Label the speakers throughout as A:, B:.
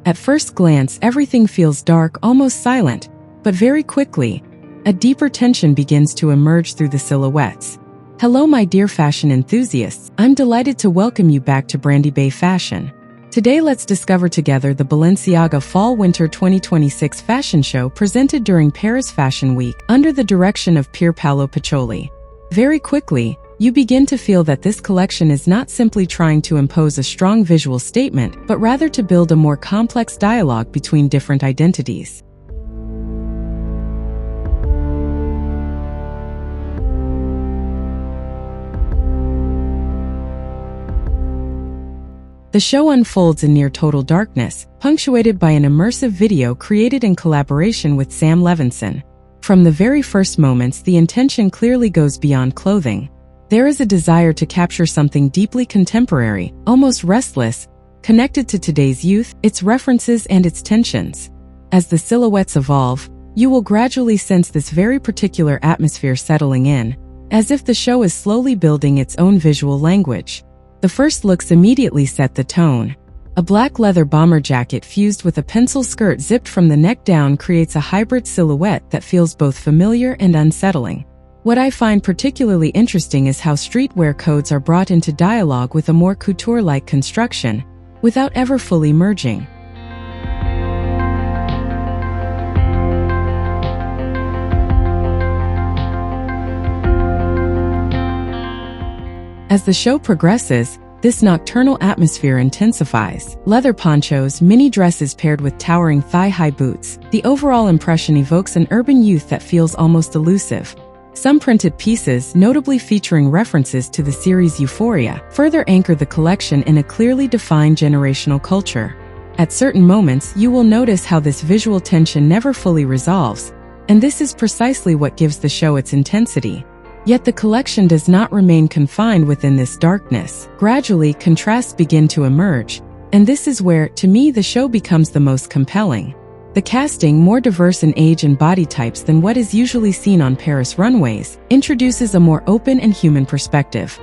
A: At first glance, everything feels dark, almost silent, but very quickly, a deeper tension begins to emerge through the silhouettes. Hello my dear fashion enthusiasts, I'm delighted to welcome you back to Brandibay Fashion. Today let's discover together the Balenciaga Fall Winter 2026 fashion show presented during Paris Fashion Week under the direction of Pierpaolo Piccioli. Very quickly, you begin to feel that this collection is not simply trying to impose a strong visual statement, but rather to build a more complex dialogue between different identities. The show unfolds in near total darkness, punctuated by an immersive video created in collaboration with Sam Levinson. From the very first moments, the intention clearly goes beyond clothing. There is a desire to capture something deeply contemporary, almost restless, connected to today's youth, its references and its tensions. As the silhouettes evolve, you will gradually sense this very particular atmosphere settling in, as if the show is slowly building its own visual language. The first looks immediately set the tone. A black leather bomber jacket fused with a pencil skirt zipped from the neck down creates a hybrid silhouette that feels both familiar and unsettling. What I find particularly interesting is how streetwear codes are brought into dialogue with a more couture-like construction, without ever fully merging. As the show progresses, this nocturnal atmosphere intensifies. Leather ponchos, mini dresses paired with towering thigh-high boots. The overall impression evokes an urban youth that feels almost elusive. Some printed pieces, notably featuring references to the series Euphoria, further anchor the collection in a clearly defined generational culture. At certain moments, you will notice how this visual tension never fully resolves, and this is precisely what gives the show its intensity. Yet the collection does not remain confined within this darkness. Gradually, contrasts begin to emerge, and this is where, to me, the show becomes the most compelling. The casting, more diverse in age and body types than what is usually seen on Paris runways, introduces a more open and human perspective.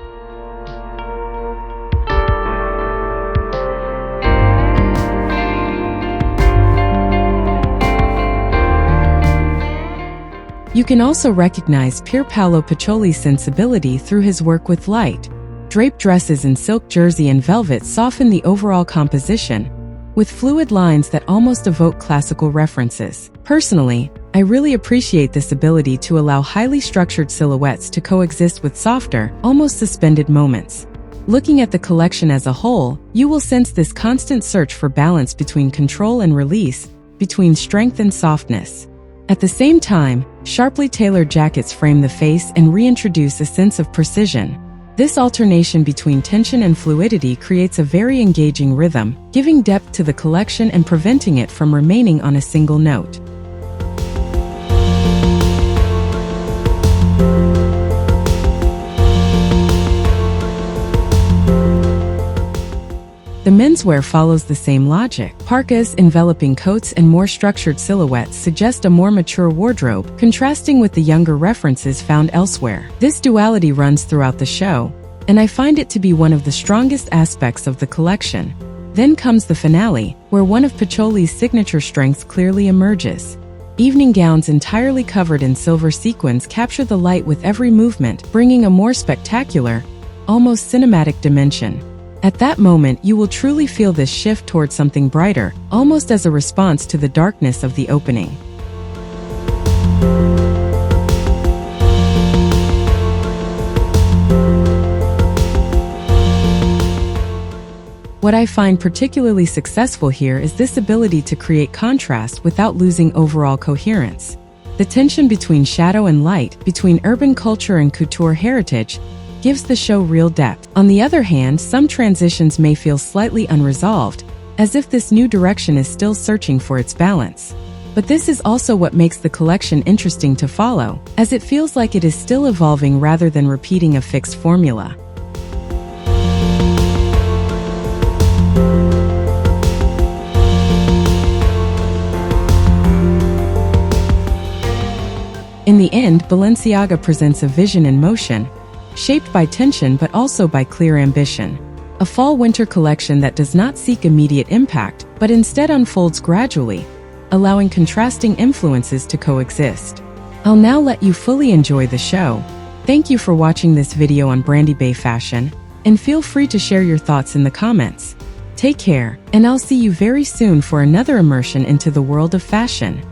A: You can also recognize Pierpaolo Piccioli's sensibility through his work with light. Draped dresses in silk jersey and velvet soften the overall composition, with fluid lines that almost evoke classical references. Personally, I really appreciate this ability to allow highly structured silhouettes to coexist with softer, almost suspended moments. Looking at the collection as a whole, you will sense this constant search for balance between control and release, between strength and softness. At the same time, sharply tailored jackets frame the face and reintroduce a sense of precision. This alternation between tension and fluidity creates a very engaging rhythm, giving depth to the collection and preventing it from remaining on a single note. The menswear follows the same logic. Parkas, enveloping coats, and more structured silhouettes suggest a more mature wardrobe, contrasting with the younger references found elsewhere. This duality runs throughout the show, and I find it to be one of the strongest aspects of the collection. Then comes the finale, where one of Piccioli's signature strengths clearly emerges. Evening gowns entirely covered in silver sequins capture the light with every movement, bringing a more spectacular, almost cinematic dimension. At that moment, you will truly feel this shift towards something brighter, almost as a response to the darkness of the opening. What I find particularly successful here is this ability to create contrast without losing overall coherence. The tension between shadow and light, between urban culture and couture heritage, gives the show real depth. On the other hand, some transitions may feel slightly unresolved, as if this new direction is still searching for its balance. But this is also what makes the collection interesting to follow, as it feels like it is still evolving rather than repeating a fixed formula. In the end, Balenciaga presents a vision in motion, shaped by tension but also by clear ambition. A fall-winter collection that does not seek immediate impact, but instead unfolds gradually, allowing contrasting influences to coexist. I'll now let you fully enjoy the show. Thank you for watching this video on Brandibay fashion, and feel free to share your thoughts in the comments. Take care, and I'll see you very soon for another immersion into the world of fashion.